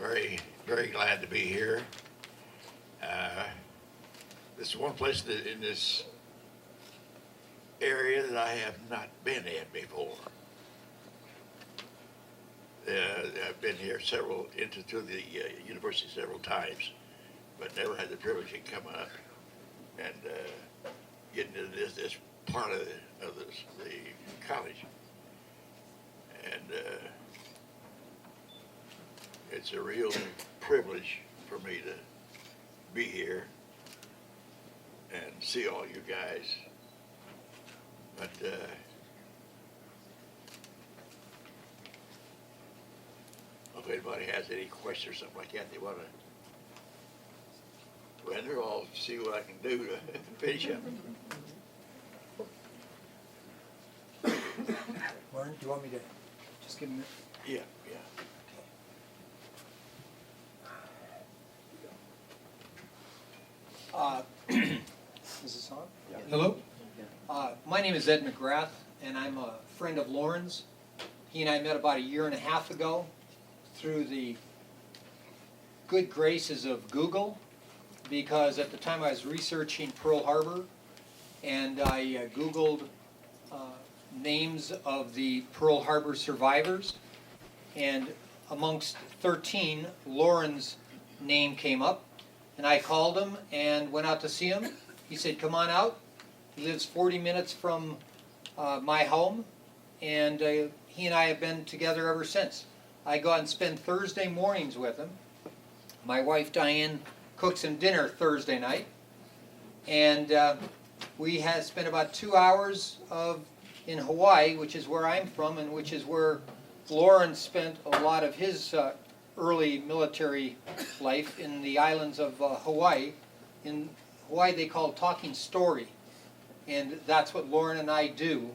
very, very glad to be here. This is one place in this area that I have not been in before. I've been here to the university several times, but never had the privilege of coming up and getting into this part of the college. And it's a real privilege for me to be here and see all you guys. But if anybody has any questions or something like that, they want to render, I'll see what I can do to finish up. Warren, do you want me to just give him? Yeah. Is this on? Yeah. Hello. My name is Ed McGrath, and I'm a friend of Lauren's. He and I met about 1.5 years ago through the good graces of Google, because at the time I was researching Pearl Harbor, and I Googled names of the Pearl Harbor survivors, and amongst 13, Lauren's name came up, and I called him and went out to see him. He said, "Come on out." He lives 40 minutes from my home, and he and I have been together ever since. I go out and spend Thursday mornings with him. My wife Diane cooks him dinner Thursday night, and we have spent about 2 hours in Hawaii, which is where I'm from, and which is where Lawrence spent a lot of his early military life, in the islands of Hawaii. In Hawaii they call it talking story, and that's what Lauren and I do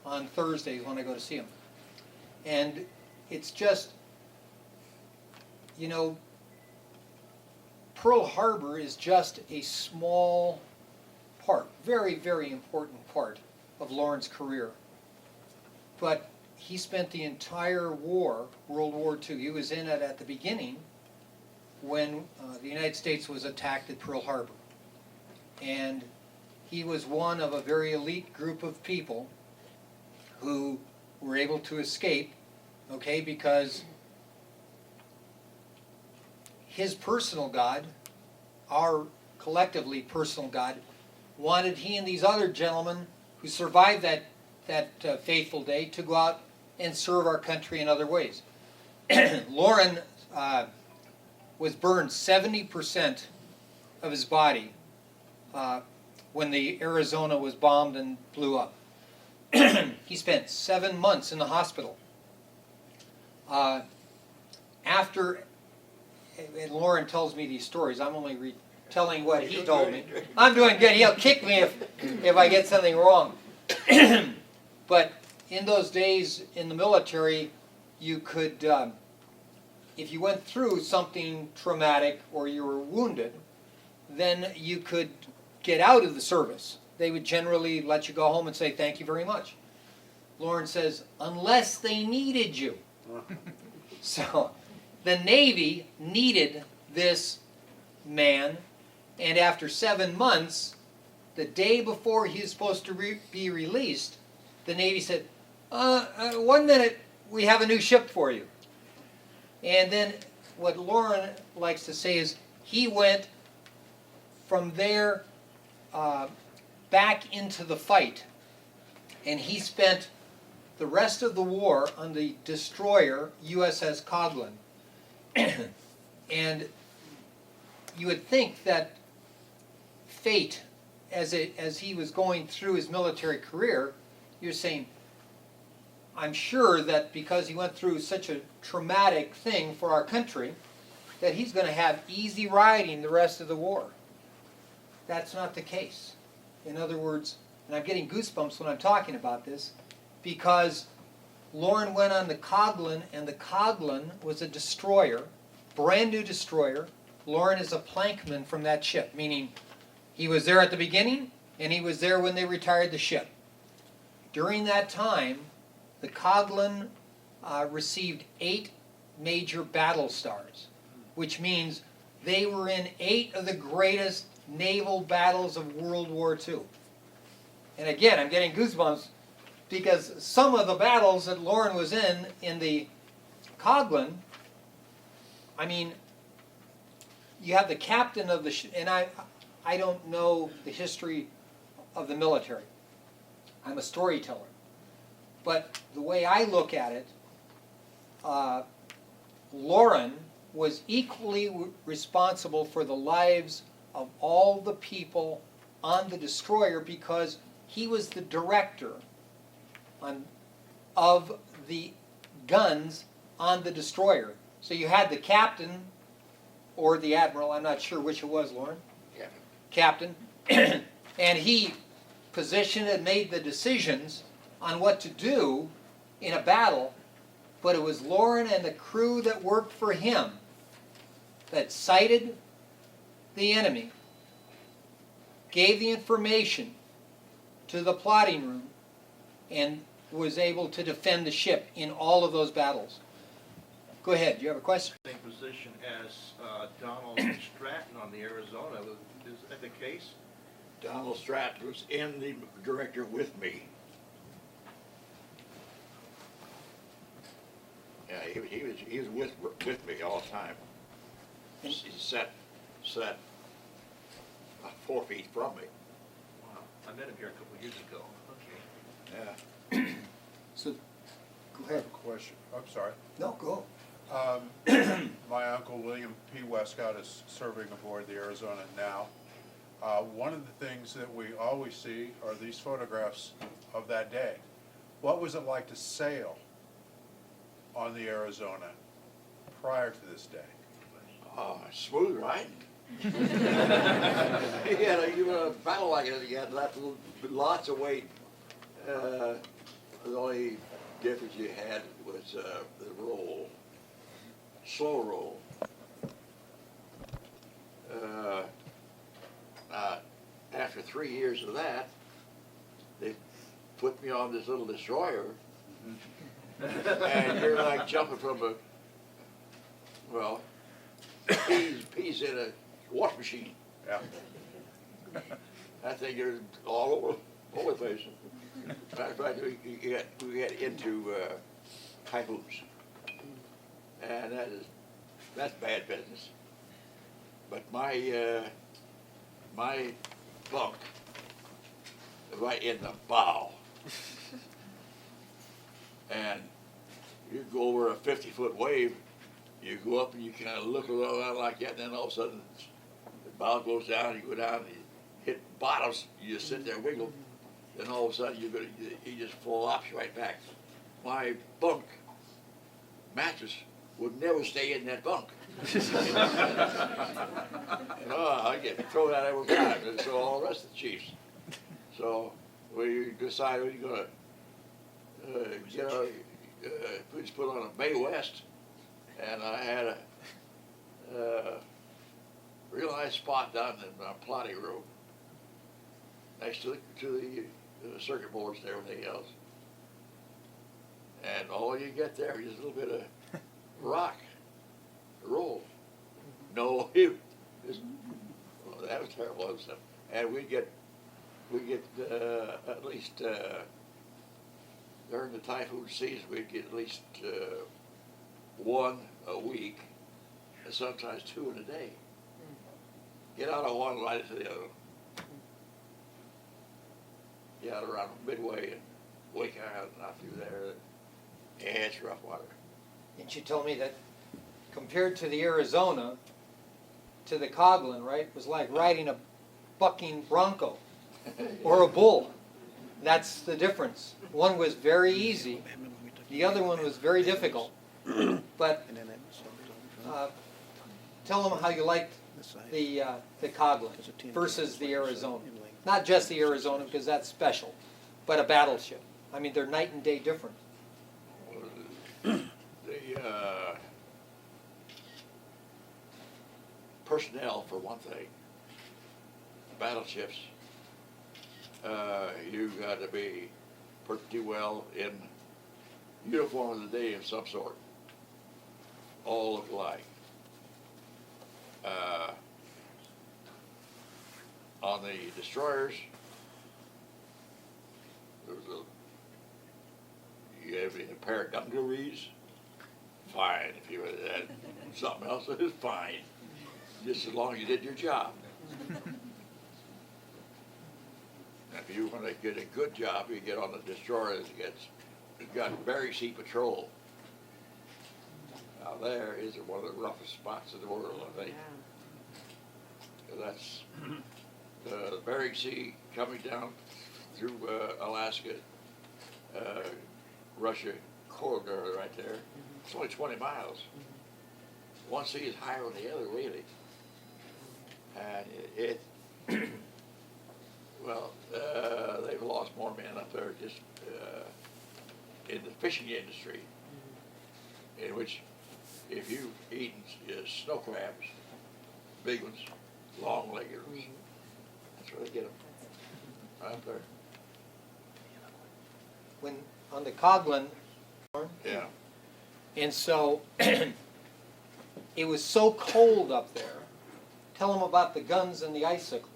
on Thursdays when I go to see him. And it's just, you know, Pearl Harbor is just a small part, very, very important part of Lauren's career. But he spent the entire war, World War II, he was in it at the beginning when the United States was attacked at Pearl Harbor. And he was one of a very elite group of people who were able to escape, okay, because his personal God, our collectively personal God, wanted he and these other gentlemen who survived that fateful day to go out and serve our country in other ways. Lauren was burned 70% of his body when the Arizona was bombed and blew up. He spent 7 months in the hospital. After, and Lauren tells me these stories, I'm only telling what he told me. I'm doing good. He'll kick me if I get something wrong. But in those days in the military, you could, if you went through something traumatic or you were wounded, then you could get out of the service. They would generally let you go home and say, "Thank you very much." Lauren says, unless they needed you. So the Navy needed this man, and after 7 months, the day before he was supposed to be released, the Navy said, 1 minute, we have a new ship for you. And then what Lauren likes to say is he went from there back into the fight, and he spent the rest of the war on the destroyer USS Coghlan. And you would think that fate, as he was going through his military career, you're saying, I'm sure that because he went through such a traumatic thing for our country, that he's going to have easy riding the rest of the war. That's not the case. In other words, and I'm getting goosebumps when I'm talking about this, because Lauren went on the Coghlan, and the Coghlan was a destroyer, brand new destroyer. Lauren is a plankman from that ship, meaning he was there at the beginning, and he was there when they retired the ship. During that time, the Coghlan received 8 major battle stars. which means they were in 8 of the greatest naval battles of World War II. And again, I'm getting goosebumps because some of the battles that Lauren was in the Coghlan, I mean, you have the captain of the and I don't know the history of the military. I'm a storyteller. But the way I look at it, Lauren was equally responsible for the lives of all the people on the destroyer because he was the director of the guns on the destroyer. So you had the captain or the admiral, I'm not sure which it was, Lauren. Captain. And he positioned and made the decisions on what to do in a battle, but it was Lauren and the crew that worked for him that sighted the enemy, gave the information to the plotting room, and was able to defend the ship in all of those battles. Go ahead, do you have a question? Same position as Donald Stratton on the Arizona. Is that the case? Donald Stratton was in the director with me. Yeah, he was with me all the time. He sat 4 feet from me. Wow. I met him here a couple of years ago. Okay. Yeah. So, go I have ahead. a question. I'm sorry. No, go. My uncle William P. Westcott is serving aboard the Arizona now. One of the things that we always see are these photographs of that day. What was it like to sail on the Arizona prior to this day? Smooth riding. You had a battle like it, you had lots of weight. The only difference you had was the roll, slow roll. After 3 years of that, they put me on this little destroyer, and you're like jumping from peas in a wash machine. Yeah. I think you're all over the place. Matter of fact, we get into typhoons, and that's bad business. But my bunk right in the bow, and you go over a 50-foot wave, you go up and you kind of look around like that, and then all of a sudden the bow goes down, you go down, and you hit bottoms, you just sit there wiggle, then all of a sudden you just flops right back. My bunk mattress would never stay in that bunk. I get thrown out every time, and so all the rest of the chiefs. So we decided we were going to we just put on a Bay West, and I had a real nice spot down in my plotting room next to the circuit boards and everything else. And all you get there is a little bit of rock, roll. No, that was terrible stuff. And we get at least during the typhoon season, we'd get at least one a week, and sometimes 2 in a day. Get out of one, right into the other. Get out around Midway and Wake Island, not through there. Yeah, it's rough water. And you told me that compared to the Arizona, to the Coghlan, right, was like riding a bucking bronco or a bull. That's the difference. One was very easy, the other one was very difficult. But tell them how you liked the Coghlan versus the Arizona. Not just the Arizona, because that's special, but a battleship. I mean, they're night and day different. The personnel, for one thing, battleships, you've got to be pretty well in uniform of the day of some sort. All look alike. uh, on the destroyers, there was you have a pair of dungarees, fine. If you had something else, it was fine. Just as long as you did your job. If you want to get a good job, you get on the destroyers. It's got Bering Sea Patrol. Now there is one of the roughest spots in the world, I think. That's the Bering Sea coming down through Alaska, Russia corridor right there. It's only 20 miles. One sea is higher than the other, really. And they've lost more men up there just in the fishing industry, in which if you've eaten snow crabs, big ones, long-legged ones, that's where they get them, right up there. When on the Coghlan, Yeah. and so it was so cold up there. Tell them about the guns and the icicles.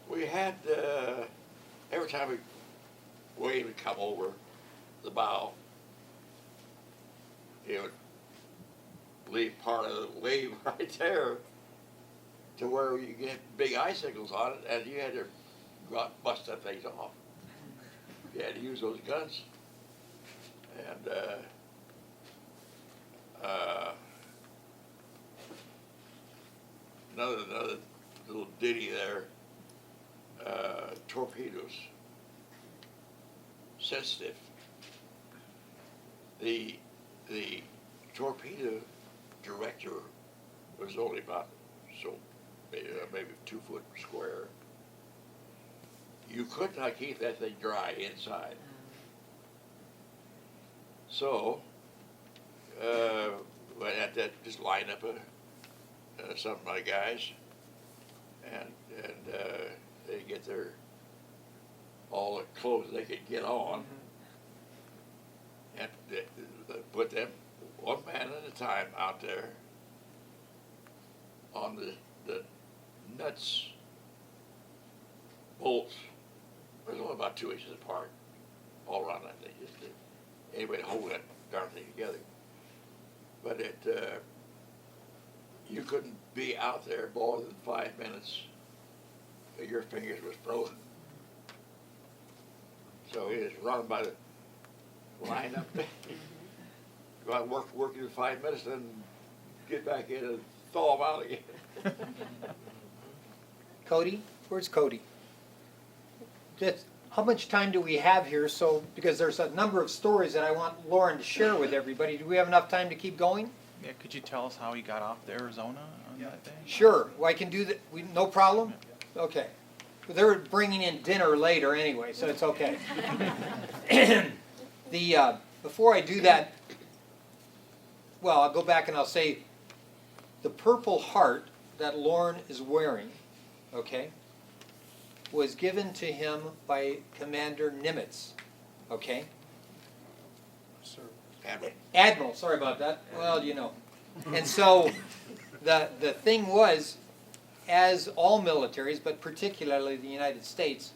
We had, every time a wave would come over the bow, it would leave part of the wave right there to where you get big icicles on it, and you had to go out and bust that things off. You had to use those guns. And another little ditty there, torpedoes, sensitive. The torpedo director was only about maybe 2 foot square. You could not keep that thing dry inside. So, I had to just line up some of my guys, and they get all the clothes they could get on, and they put them one man at a time out there on the nuts, bolts. It was only about 2 inches apart, all around that thing, just any way to hold that darn thing together. But you couldn't be out there more than 5 minutes. Your fingers was frozen. So he just run by the line up there. Go out and work in 5 minutes, then get back in and thaw them out again. Cody, where's Cody? How much time do we have here? So, because there's a number of stories that I want Lauren to share with everybody. Do we have enough time to keep going? Yeah, could you tell us how he got off to Arizona on that day? Sure. Well, I can do that. No problem? Okay. Well, they're bringing in dinner later anyway, so it's okay. Before I do that, well, I'll go back and I'll say the Purple Heart that Lauren is wearing, okay, was given to him by Commander Nimitz, okay? Sir. Admiral, sorry about that. Well, you know. And so the thing was, as all militaries, but particularly the United States,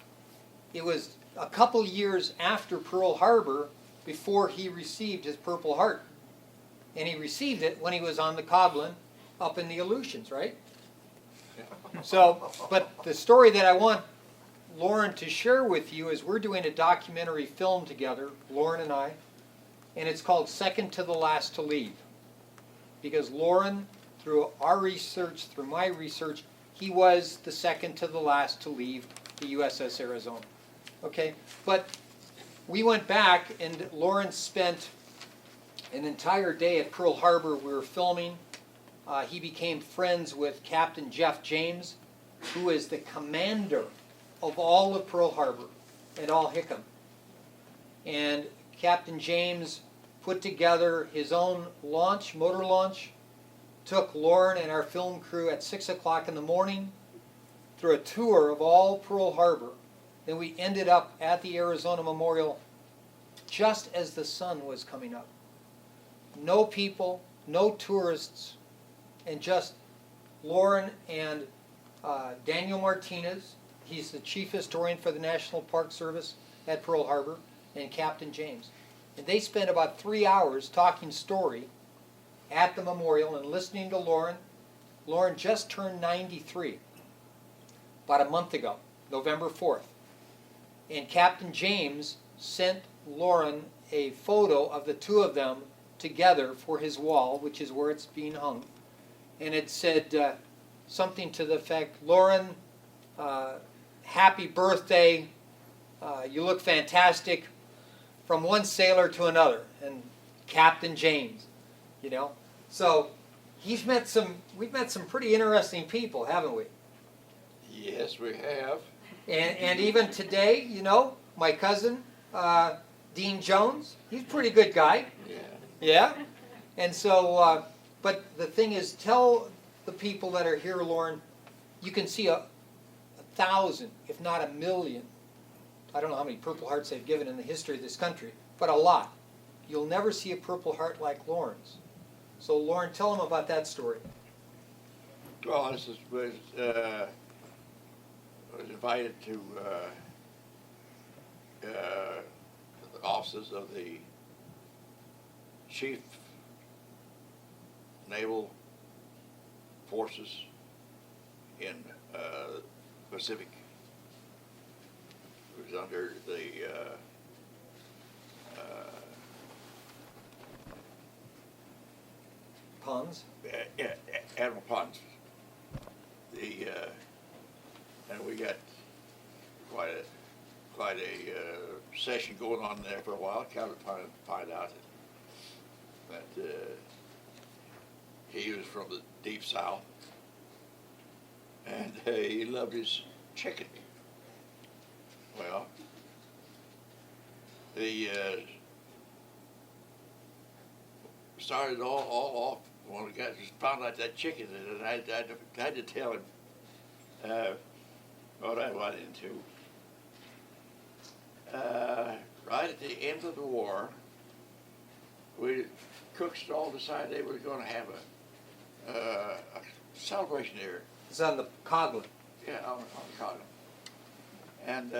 it was a couple years after Pearl Harbor before he received his Purple Heart. And he received it when he was on the Coghlan up in the Aleutians, right? So, but the story that I want Lauren to share with you is we're doing a documentary film together, Lauren and I, and it's called Second to the Last to Leave. Because Lauren, through our research, through my research, he was the second to the last to leave the USS Arizona. Okay, but we went back and Lauren spent an entire day at Pearl Harbor. We were filming. He became friends with Captain Jeff James, who is the commander of all of Pearl Harbor and all Hickam. And Captain James put together his own launch, motor launch, took Lauren and our film crew at 6 o'clock in the morning through a tour of all Pearl Harbor. Then we ended up at the Arizona Memorial just as the sun was coming up. no people, no tourists, and just Lauren and Daniel Martinez. He's the chief historian for the National Park Service at Pearl Harbor, and Captain James. And they spent about 3 hours talking story at the memorial and listening to Lauren. Lauren just turned 93 about a month ago, November 4th. And Captain James sent Lauren a photo of the two of them together for his wall, which is where it's being hung. And it said something to the effect, Lauren, happy birthday, you look fantastic, from one sailor to another, and Captain James, you know. So we've met some pretty interesting people, haven't we? Yes, we have. And even today, you know, my cousin, Dean Jones, he's a pretty good guy. Yeah. Yeah? And so, but the thing is, tell the people that are here, Lauren, you can see a 1,000, if not 1,000,000. I don't know how many Purple Hearts they've given in the history of this country, but a lot. You'll never see a Purple Heart like Lauren's. So, Lauren, tell them about that story. Well, this was invited to the offices of the Chief Naval Forces in Pacific. It was under the Pons? Admiral Pons. And we got quite a session going on there for a while. Kind of find out that he was from the deep south, and he loved his chicken. Well, the started all off when we got just found out that chicken, and I had to tell him what I went into. Right at the end of the war, cooks all decided they were going to have a celebration here. It's on the Coglin. Yeah, on the Coglin. And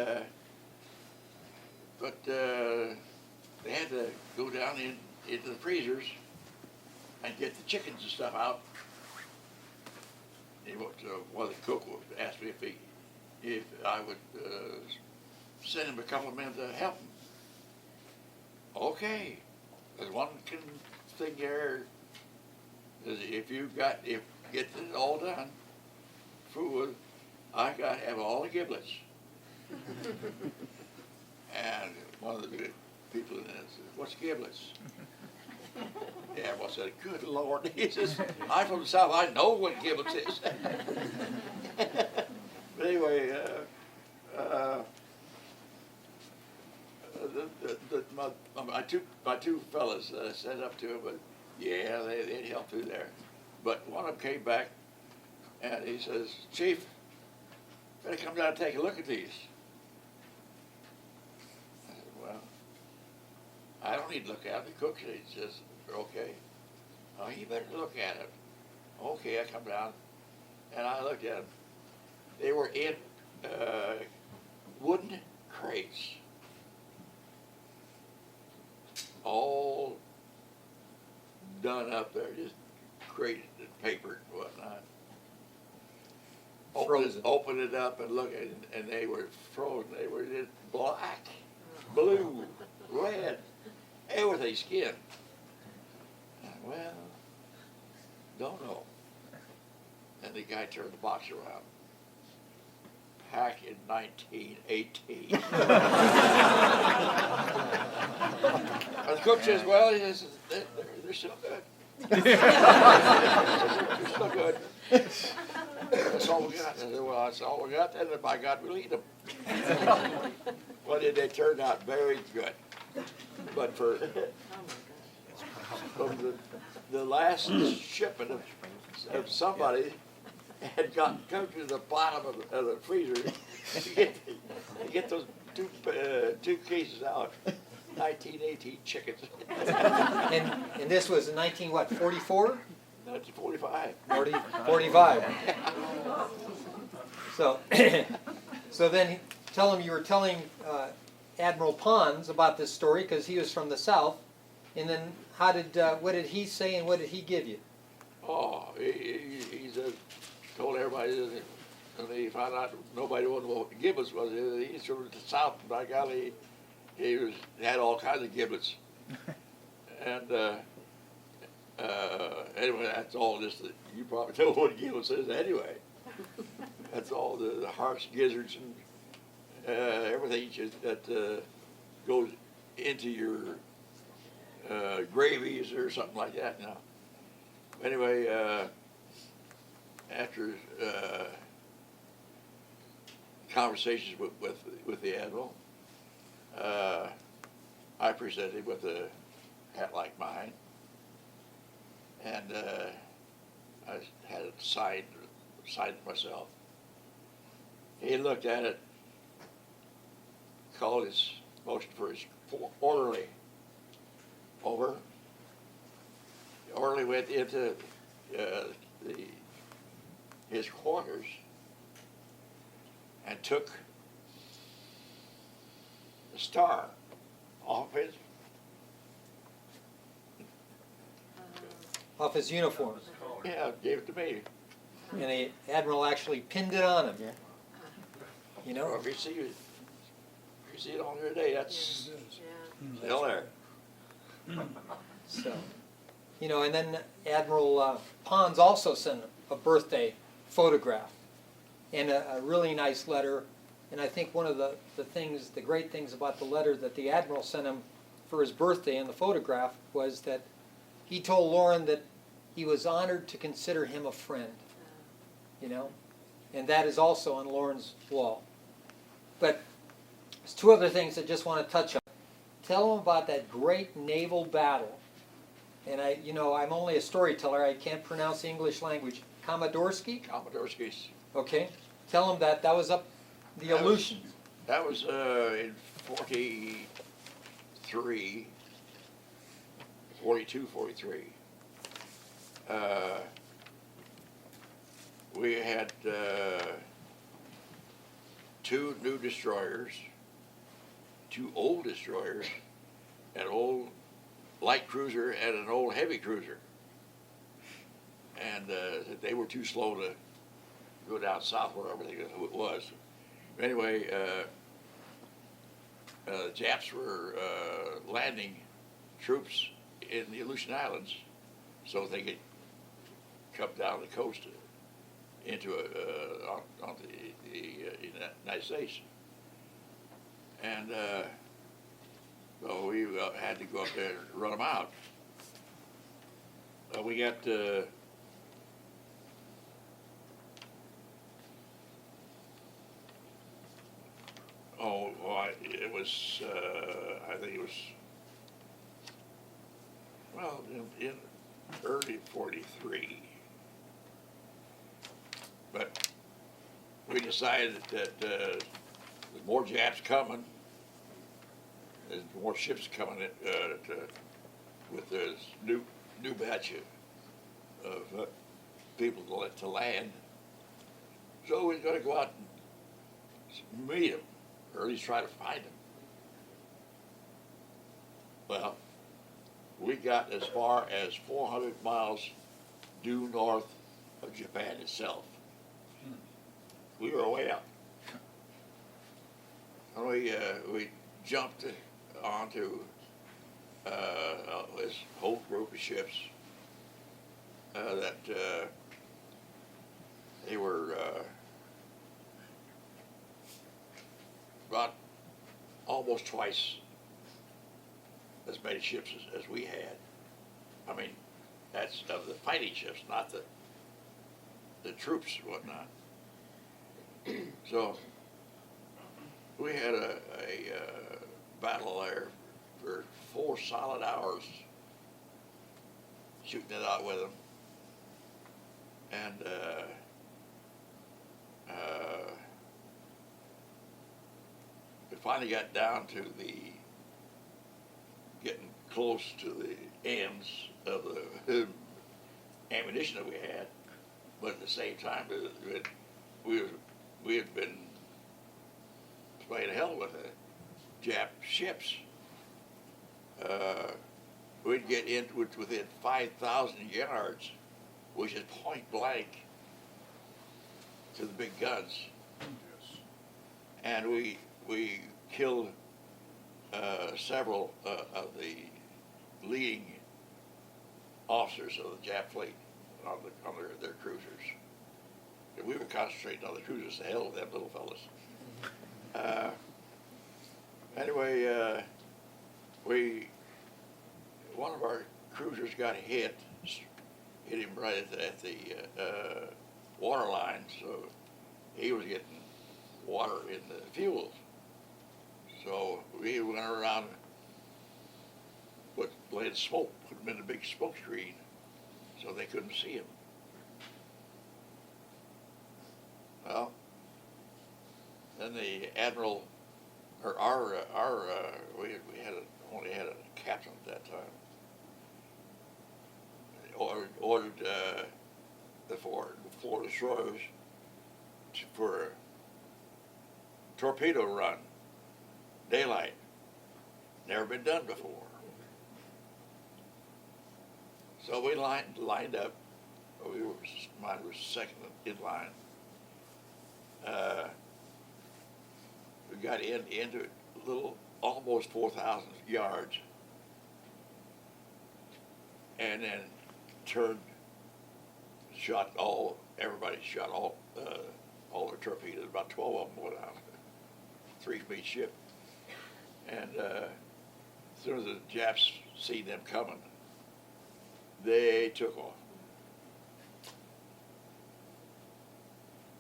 but they had to go down into the freezers and get the chickens and stuff out. And one of the cook asked me if I would send him a couple of men to help him. Okay, there's one thing there is if get it all done, food, I got to have all the giblets. And one of the people in there said, "What's giblets?" Yeah, I said, "Good Lord," he says, "I'm from the South, I know what giblets is." But anyway, my two fellas set up to him, but yeah, they'd help through there. But one of them came back and he says, "Chief, better come down and take a look at these." I said, "Well, I don't need to look at them. The cook said," he says, "Okay." "Oh, you better look at it." Okay, I come down and I looked at them. They were in wooden crates, all done up there, just crated and papered and whatnot. Open it up and look at it, and they were frozen. They were just black, blue, red, everything skin. Well, don't know. And the guy turned the box around. Back in 1918. And the cook says, "Well," he says, they're still good. They're still good. That's all we got. I said, "Well, that's all we got, then by God, we'll eat them." Well, they turned out very good. But from the last shipment of somebody had come to the bottom of the freezer to get those two cases out. 1918 chickens. And this was in 44? 1945. 45. So, so then tell him you were telling Admiral Pons about this story because he was from the South. And then what did he say and what did he give you? Oh, he told everybody that when he found out nobody wanted what giblets was, he's from the South. By golly, he had all kinds of giblets. And anyway, that's all just that you probably know what giblets is anyway. That's all the hearts, gizzards, and everything that goes into your gravies or something like that now. Anyway, after conversations with the Admiral, I presented him with a hat like mine, and I had it signed myself. He looked at it, called his motion for his orderly over. The orderly went into his quarters and took the star off his uniform. Yeah, gave it to me. And the Admiral actually pinned it on him. You know? Well, if you see it on there today, that's still there. So, you know, and then Admiral Pons also sent a birthday photograph and a really nice letter. And I think one of the great things about the letter that the Admiral sent him for his birthday and the photograph was that he told Lauren that he was honored to consider him a friend, you know, and that is also on Lauren's wall. But there's two other things I just want to touch on. Tell them about that great naval battle. And I'm only a storyteller. I can't pronounce the English language. Komodorski? Komodorski's. Okay. Tell them that was up the Aleutians. That was in 43, 42, 43. We had two new destroyers, two old destroyers, an old light cruiser and an old heavy cruiser. And they were too slow to go down south where everything was. Anyway, the Japs were landing troops in the Aleutian Islands so they could come down the coast into onto the United States. And so we had to go up there and run them out. We got it was I think it was in early 43. But we decided that there's more Japs coming, there's more ships coming with this new batch of people to land. So we're going to go out and meet them, or at least try to find them. Well, we got as far as 400 miles due north of Japan itself. We were way out. And we jumped onto this whole group of ships that they were about almost twice as many ships as we had. I mean, that's of the fighting ships, not the troops and whatnot. So we had a battle there for 4 solid hours, shooting it out with them. And we finally got down to the close to the ends of the ammunition that we had, but at the same time, we had been playing hell with the Jap ships. We'd get in within 5,000 yards, which is point blank to the big guns, Yes. and we killed several of the leading officers of the Jap fleet on their cruisers. And we were concentrating on the cruisers to hell with them little fellas. Anyway, one of our cruisers got hit him right at the water line, so he was getting water in the fuel. So we went around, laid smoke, put him in a big smoke screen, so they couldn't see him. Well, then the admiral, or we only had a captain at that time. Ordered the four destroyers for a torpedo run, daylight. Never been done before. So we lined up. Mine was second in line. We got into it a little, almost 4,000 yards, and then turned, everybody shot all their torpedoes. About 12 of them went out. 3 from each ship. And as soon as the Japs seen them coming, they took off.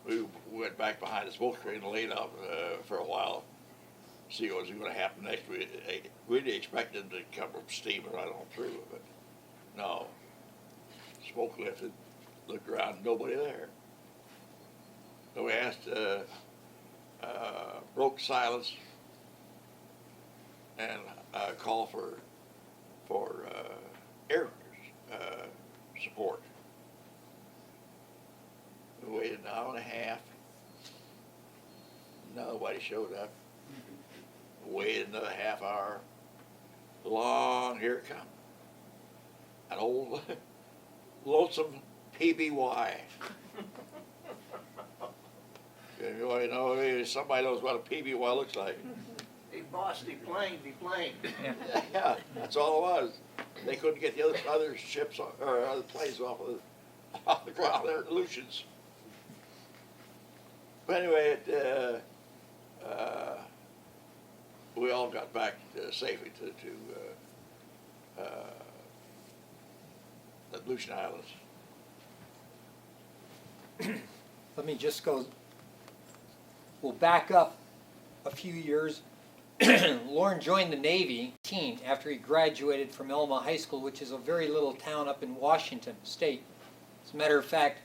We went back behind the smoke screen and laid out for a while, see what was going to happen next. We didn't expect them to come from steaming right on through, but no. Smoke lifted, looked around, nobody there. So we asked, broke silence and called for air support. We waited an hour and a half. Nobody showed up. Waited another half hour. Long, here it come. An old, lonesome PBY. You know, somebody knows what a PBY looks like. Hey, boss, deplane. Yeah, that's all it was. They couldn't get the other ships or other planes off the ground there at Aleutians. But anyway, we all got back safely to the Aleutian Islands. Let me just go, we'll back up a few years. Lauren joined the Navy after he graduated from Elma High School, which is a very little town up in Washington State. As a matter of fact,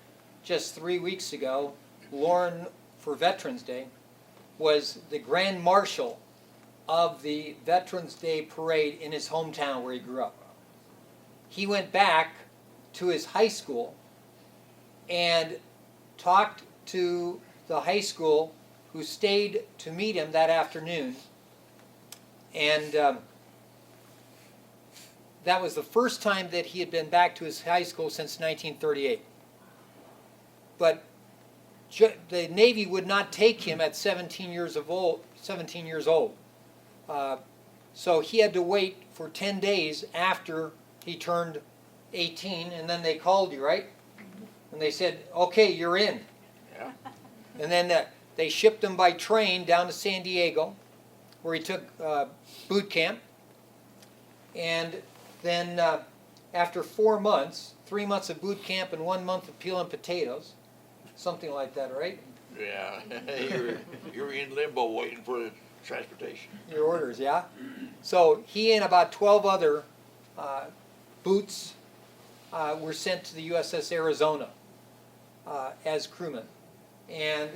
just 3 weeks ago, Lauren, for Veterans Day, was the Grand Marshal of the Veterans Day Parade in his hometown where he grew up. He went back to his high school and talked to the high school who stayed to meet him that afternoon. And that was the first time that he had been back to his high school since 1938. But the Navy would not take him at 17 years old. So he had to wait for 10 days after he turned 18, and then they called you, right? And they said, okay, you're in. Yeah. And then they shipped him by train down to San Diego, where he took boot camp. And then after 4 months, 3 months of boot camp and 1 month of peeling potatoes, something like that, right? Yeah, you were in limbo waiting for the transportation. Your orders, yeah? So he and about 12 other boots were sent to the USS Arizona as crewmen. And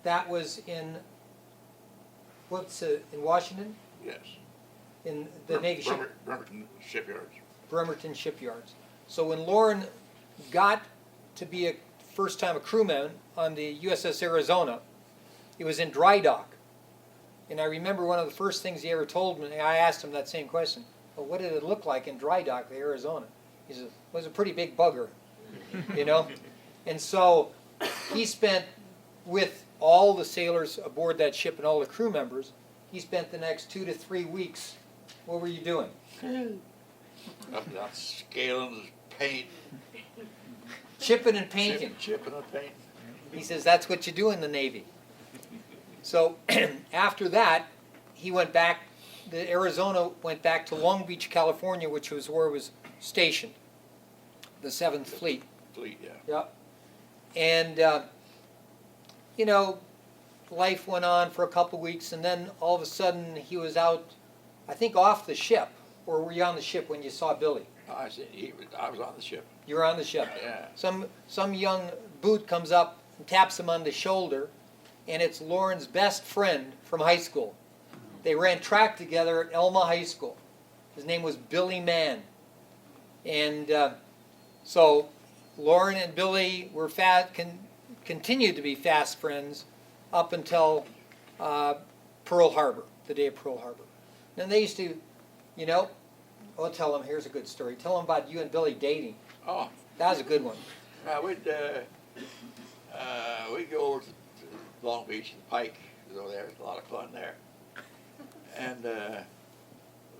that was in Washington? Yes. in the Navy ship, Bremerton shipyards. Bremerton shipyards. So when Lauren got to be first time a crewman on the USS Arizona, it was in dry dock. And I remember one of the first things he ever told me, I asked him that same question, well, what did it look like in dry dock, the Arizona? He said, it was a pretty big bugger, you know? And so he spent, with all the sailors aboard that ship and all the crew members, he spent the next 2 to 3 weeks. What were you doing? Up and down scaling, paint. Chipping and painting. Chipping and painting. He says that's what you do in the Navy. So after that, he went back, the Arizona went back to Long Beach, California, which was where it was stationed, the 7th Fleet. Fleet, yeah. Yep. And, you know, life went on for a couple weeks, and then all of a sudden he was out, I think, off the ship. Or were you on the ship when you saw Billy? I was on the ship. You were on the ship. Yeah. Some young boot comes up and taps him on the shoulder, and it's Lauren's best friend from high school. They ran track together at Elma High School. His name was Billy Mann. And so Lauren and Billy were continued to be fast friends up until Pearl Harbor, the day of Pearl Harbor. Then they used to, you know, I'll tell them, here's a good story. Tell them about you and Billy dating. Oh. That was a good one. We'd go over to Long Beach and Pike. Over there, it's a lot of fun there. And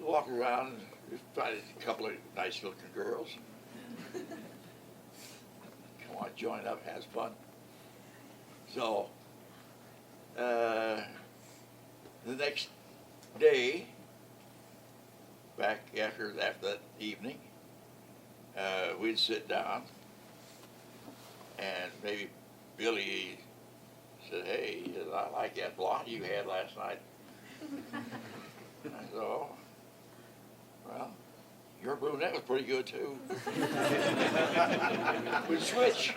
walk around, and find a couple of nice looking girls. Come on, join up, have fun. So the next day, back after that evening, we'd sit down, and maybe Billy said, "Hey, I like that blonde you had last night." And I said, "Oh, well, your brunette was pretty good too." We'd switch.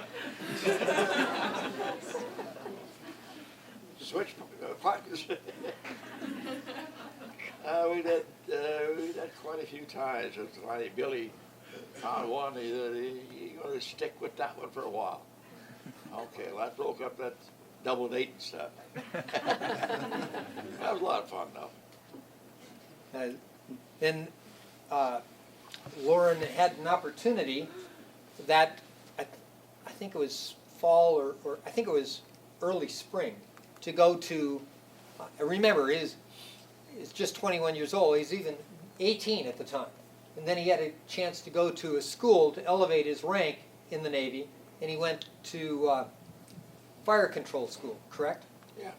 Switch partners. We did quite a few times. It's funny, Billy found one, he's going to stick with that one for a while. Okay, well, that broke up that double dating stuff. That was a lot of fun, though. Then Lauren had an opportunity that I think it was fall or I think it was early spring to go to, remember, he's just 21 years old. He's even 18 at the time. And then he had a chance to go to a school to elevate his rank in the Navy, and he went to fire control school, correct? Yeah.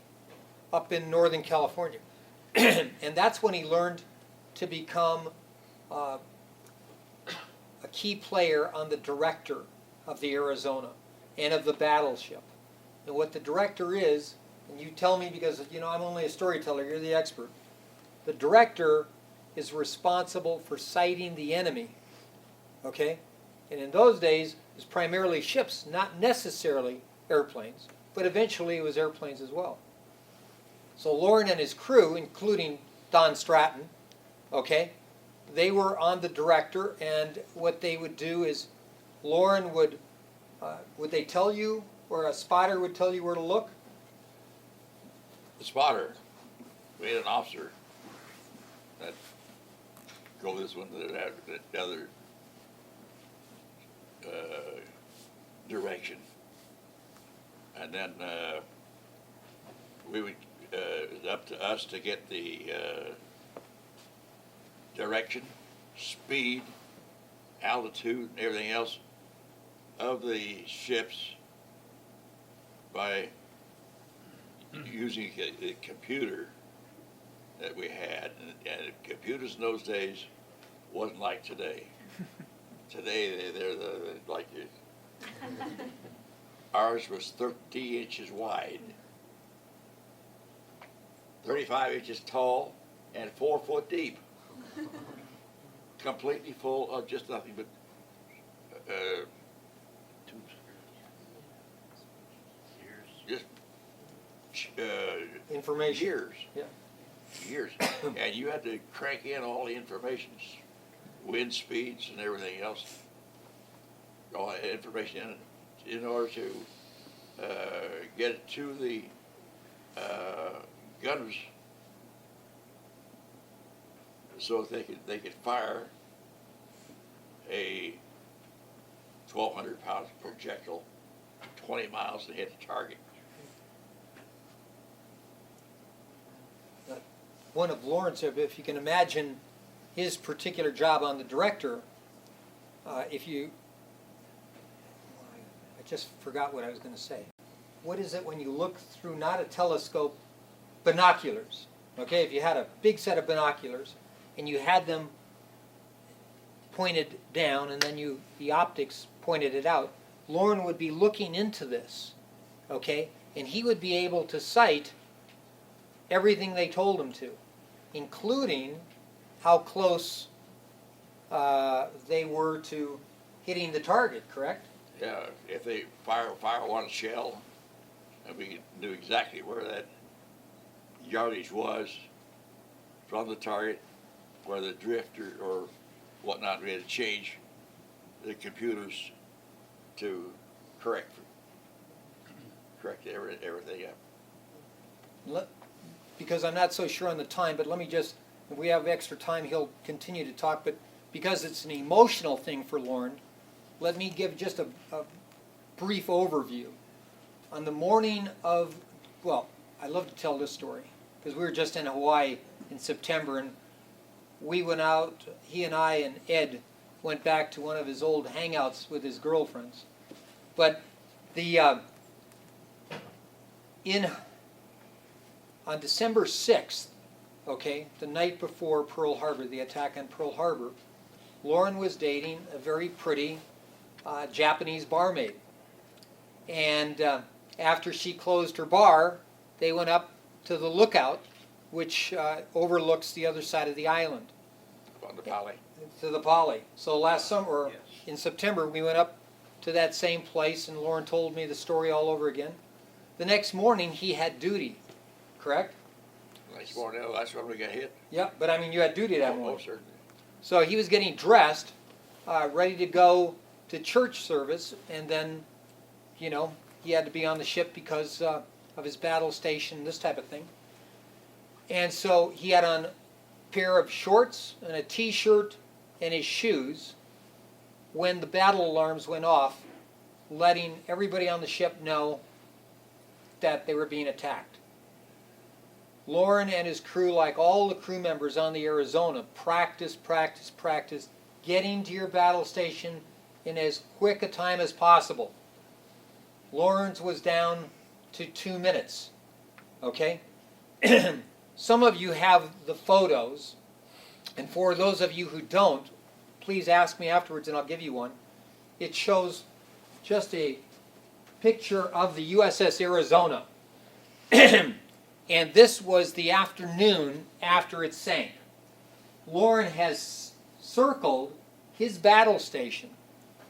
Up in Northern California. And that's when he learned to become a key player on the director of the Arizona and of the battleship. And what the director is, and you tell me because, you know, I'm only a storyteller, you're the expert. The director is responsible for sighting the enemy, okay? And in those days, it was primarily ships, not necessarily airplanes, but eventually it was airplanes as well. So Lauren and his crew, including Don Stratton, okay, they were on the director, and what they would do is Lauren would they tell you, or a spotter would tell you where to look? The spotter, we had an officer that go this one to the other direction. And then we would, it was up to us to get the direction, speed, altitude, and everything else of the ships by using a computer that we had. And computers in those days wasn't like today. Today, they're like ours was 30 inches wide, 35 inches tall, and 4 foot deep. Completely full of just nothing but just Information. years. Yeah. years, and you had to crank in all the information, wind speeds and everything else, all that information in order to get it to the gunners, so that they could fire a 1,200-pound projectile 20 miles to hit the target. One of Lawrence, if you can imagine his particular job on the director, I just forgot what I was going to say. What is it when you look through not a telescope, binoculars? Okay, if you had a big set of binoculars and you had them pointed down and then the optics pointed it out, Lauren would be looking into this, okay, and he would be able to cite everything they told him to, including how close they were to hitting the target, correct? Yeah, if they fire one shell, and we knew exactly where that yardage was from the target, where the drift or whatnot, we had to change the computers to correct everything up. Because I'm not so sure on the time, but let me just, if we have extra time, he'll continue to talk, but because it's an emotional thing for Lauren, let me give just a brief overview. On the morning of, well, I love to tell this story, because we were just in Hawaii in September, and we went out, he and I and Ed went back to one of his old hangouts with his girlfriends. But on December 6th, okay, the night before Pearl Harbor, the attack on Pearl Harbor, Lauren was dating a very pretty Japanese barmaid. And after she closed her bar, they went up to the lookout, which overlooks the other side of the island. On the Poly. To the Poly. So last summer, Yes. in September, we went up to that same place, and Lauren told me the story all over again. The next morning, he had duty, correct? Next morning, that's when we got hit. Yeah, but I mean, you had duty that Oh, morning. certainly. So he was getting dressed, ready to go to church service, and then, you know, he had to be on the ship because of his battle station, this type of thing. And so he had on a pair of shorts and a t-shirt and his shoes when the battle alarms went off, letting everybody on the ship know that they were being attacked. Lauren and his crew, like all the crew members on the Arizona, practiced, getting to your battle station in as quick a time as possible. Lawrence was down to 2 minutes, okay? Some of you have the photos, and for those of you who don't, please ask me afterwards and I'll give you one. It shows just a picture of the USS Arizona. And this was the afternoon after it sank. Lauren has circled his battle station,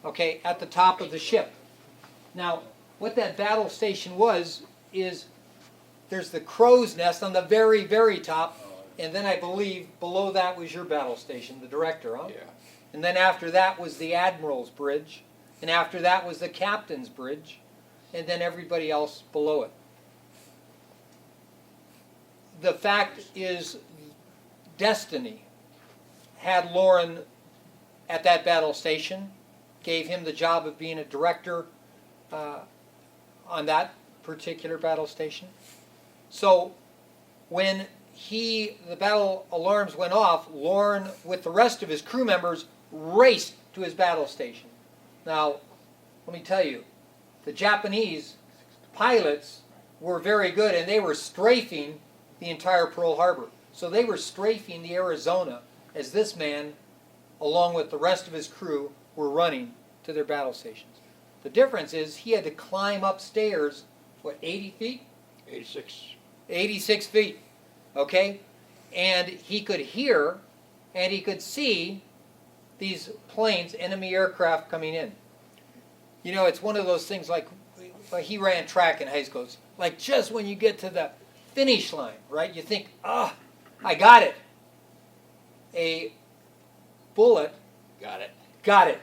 okay, at the top of the ship. Now, what that battle station was is there's the crow's nest on the very, very top, and then I believe below that was your battle station, the director, huh? Yeah. And then after that was the admiral's bridge, and after that was the captain's bridge, and then everybody else below it. The fact is, destiny had Lauren at that battle station, gave him the job of being a director on that particular battle station. So when the battle alarms went off, Lauren, with the rest of his crew members, raced to his battle station. Now, let me tell you, the Japanese pilots were very good, and they were strafing the entire Pearl Harbor. So they were strafing the Arizona as this man, along with the rest of his crew, were running to their battle stations. The difference is he had to climb upstairs, what, 80 feet? 86. 86 feet, okay? And he could hear and he could see these planes, enemy aircraft coming in. You know, it's one of those things like he ran track in high school. It's like just when you get to the finish line, right? You think, I got it. A bullet Got it. got it.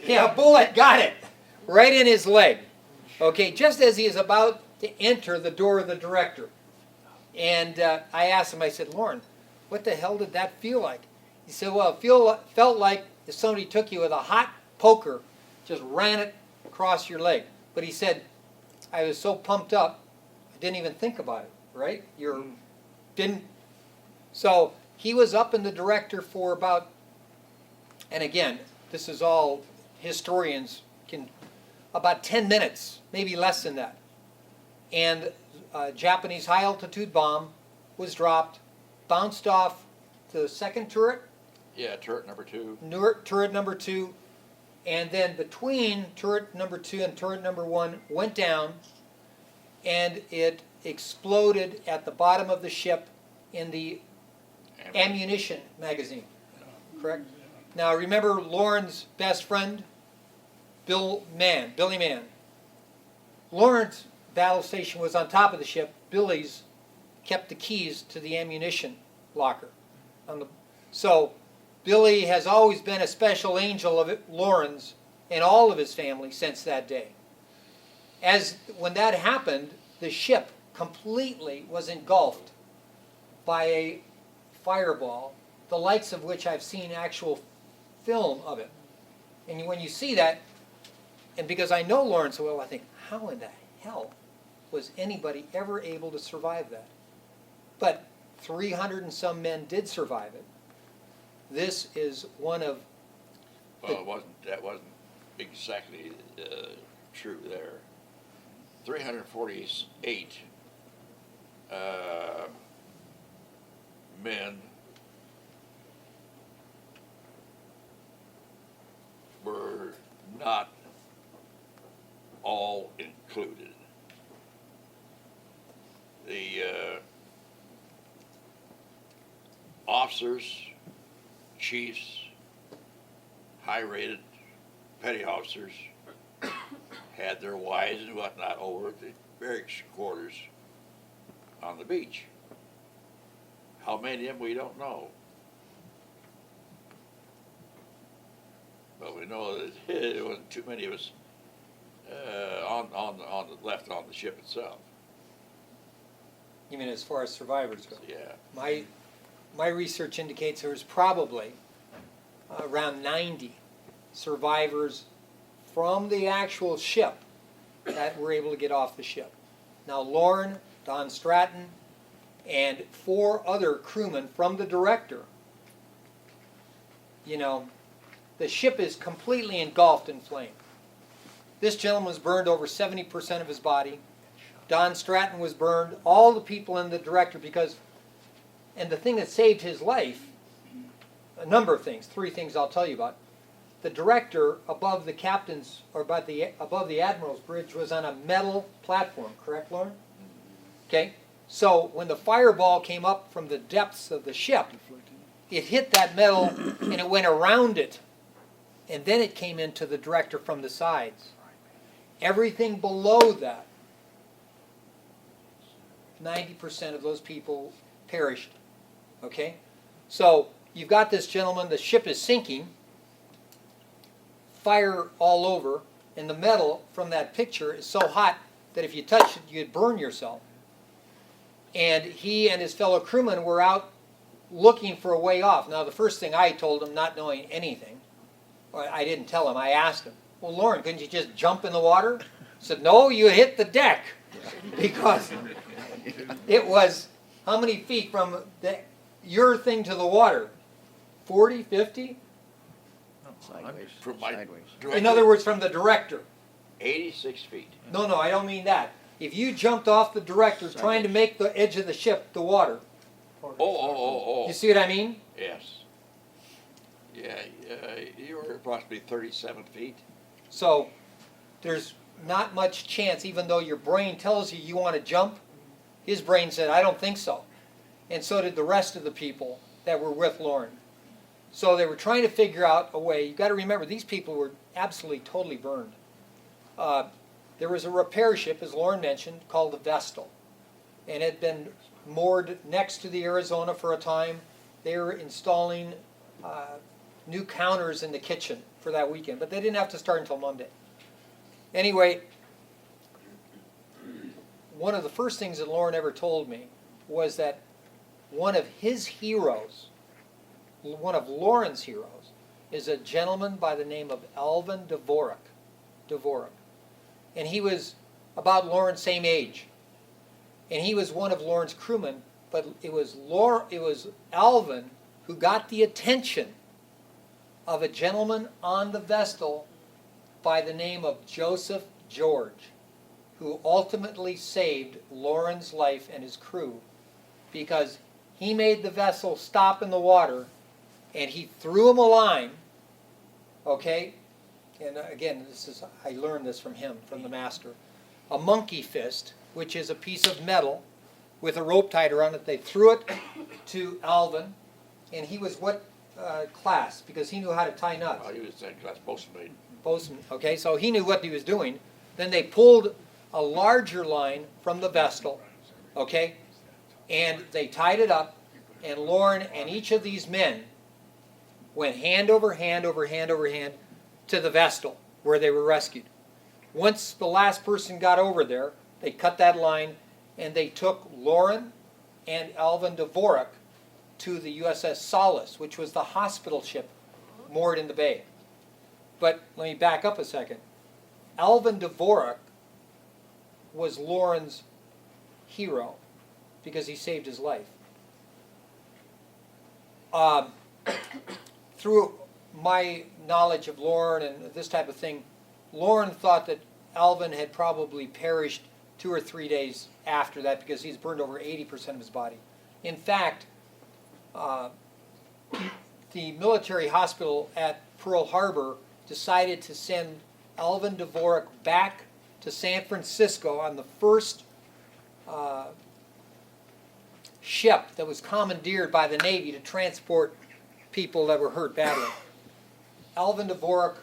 Yeah, a bullet got it. Right in his leg. Okay, just as he is about to enter the door of the director. And I asked him, I said, Lauren, what the hell did that feel like? He said, well, it felt like if somebody took you with a hot poker, just ran it across your leg. But he said, I was so pumped up, I didn't even think about it, right? Didn't. So he was up in the director for about, and again, this is all historians can, about 10 minutes, maybe less than that. And a Japanese high altitude bomb was dropped, bounced off the second turret, Yeah, turret number 2. turret number 2, and then between turret number 2 and turret number 1 went down, and it exploded at the bottom of the ship in the ammunition magazine. Correct? Now remember Lauren's best friend, Billy Mann. Lauren's battle station was on top of the ship. Billy's kept the keys to the ammunition locker. So Billy has always been a special angel of Lauren's and all of his family since that day. When that happened, the ship completely was engulfed by a fireball, the likes of which I've seen actual film of it. And when you see that, and because I know Lauren so well, I think, how in the hell was anybody ever able to survive that? But 300 and some men did survive it. This is one of... Well, that wasn't exactly true there. 348 men were not all included. The officers, chiefs, high-rated petty officers had their wives and whatnot over at the barracks quarters on the beach. How many of them, we don't know. But we know that it wasn't too many of us left on the ship itself. You mean as far as survivors go? Yeah. My research indicates there was probably around 90 survivors from the actual ship that were able to get off the ship. Now Lauren, Don Stratton, and 4 other crewmen from the director, the ship is completely engulfed in flame. This gentleman was burned over 70% of his body. Don Stratton was burned, all the people in the director, and the thing that saved his life, a number of things, 3 things I'll tell you about. The director above the captain's, or above the admiral's bridge was on a metal platform, correct, Lauren? Okay, so when the fireball came up from the depths of the ship, it hit that metal and it went around it, and then it came into the director from the sides. Everything below that, 90% of those people perished. Okay? So you've got this gentleman, the ship is sinking, fire all over, and the metal from that picture is so hot that if you touched it, you'd burn yourself. And he and his fellow crewmen were out looking for a way off. Now the first thing I told him, not knowing anything, or I didn't tell him, I asked him, well, Lauren, couldn't you just jump in the water? He said, no, you hit the deck. Because it was, how many feet from your thing to the water? 40, 50? Sideways. From my Sideways. In other words, from the director. 86 feet. No, I don't mean that. If you jumped off the director trying to make the edge of the ship the water. Oh. You see what I mean? Yes. Yeah, you were approximately 37 feet. So there's not much chance, even though your brain tells you want to jump. His brain said, I don't think so. And so did the rest of the people that were with Lauren. So they were trying to figure out a way. You've got to remember, these people were absolutely, totally burned. There was a repair ship, as Lauren mentioned, called the Vestal. And it had been moored next to the Arizona for a time. They were installing new counters in the kitchen for that weekend, but they didn't have to start until Monday. Anyway, one of the first things that Lauren ever told me was that one of his heroes, one of Lauren's heroes, is a gentleman by the name of Alvin Dvorak. And he was about Lauren's same age. And he was one of Lauren's crewmen, but it was Alvin who got the attention of a gentleman on the vessel by the name of Joseph George, who ultimately saved Lauren's life and his crew, because he made the vessel stop in the water and he threw him a line, okay? And again, I learned this from him, from the master. A monkey fist, which is a piece of metal with a rope tied around it. They threw it to Alvin, and he was what class? Because he knew how to tie nuts. He was second class boatswain. Bosun, okay, so he knew what he was doing. Then they pulled a larger line from the vessel, okay, and they tied it up, and Lauren and each of these men went hand over hand over hand over hand to the vessel where they were rescued. Once the last person got over there, they cut that line, and they took Lauren and Alvin Dvorak to the USS Solace, which was the hospital ship moored in the bay. But let me back up a second. Alvin Dvorak was Lauren's hero because he saved his life. Through my knowledge of Lauren and this type of thing, Lauren thought that Alvin had probably perished 2 or 3 days after that because he's burned over 80% of his body. In fact, the military hospital at Pearl Harbor decided to send Alvin Dvorak back to San Francisco on the first ship that was commandeered by the Navy to transport people that were hurt badly. Alvin Dvorak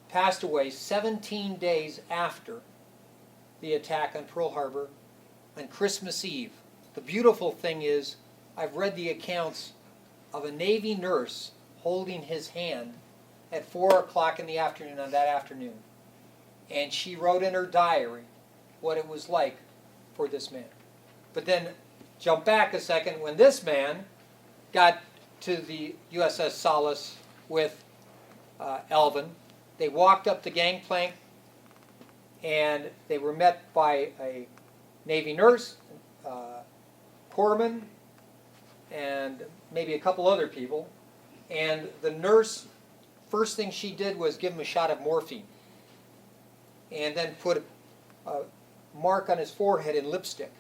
passed away 17 days after the attack on Pearl Harbor on Christmas Eve. The beautiful thing is, I've read the accounts of a Navy nurse holding his hand at 4 o'clock in the afternoon on that afternoon. And she wrote in her diary what it was like for this man. But then jump back a second, when this man got to the USS Solace with Alvin, they walked up the gangplank and they were met by a Navy nurse, corpsman, and maybe a couple other people. And the nurse, first thing she did was give him a shot of morphine and then put a mark on his forehead in lipstick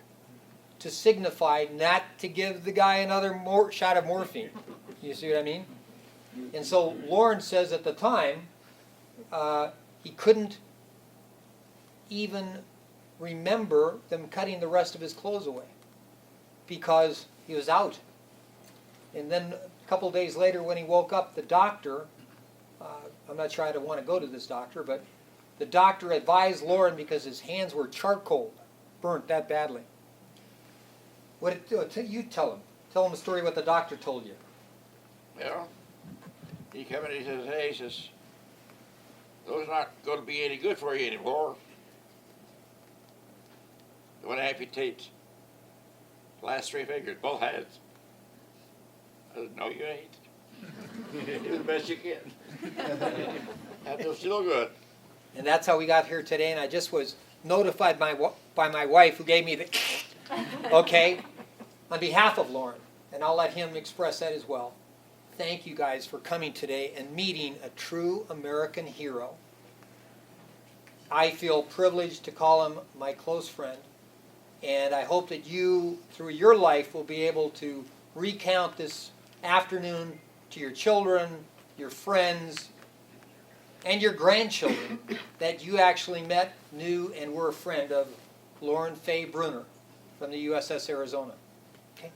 to signify not to give the guy another shot of morphine. You see what I mean? And so Lauren says at the time, he couldn't even remember them cutting the rest of his clothes away because he was out. And then a couple days later when he woke up, the doctor, I'm not sure I want to go to this doctor, but the doctor advised Lauren because his hands were charcoal, burnt that badly. You tell him. Tell him a story what the doctor told you. Well, he come in and he says, hey, he says, those are not going to be any good for you anymore. You want to amputate the last 3 fingers, both hands. I said, no, you ain't. Do the best you can. And they're still good. And that's how we got here today, and I just was notified by my wife who gave me the okay, on behalf of Lauren, and I'll let him express that as well. Thank you guys for coming today and meeting a true American hero. I feel privileged to call him my close friend, and I hope that you, through your life, will be able to recount this afternoon to your children, your friends, and your grandchildren that you actually met, knew, and were a friend of Lauren Faye Bruner from the USS Arizona. Okay?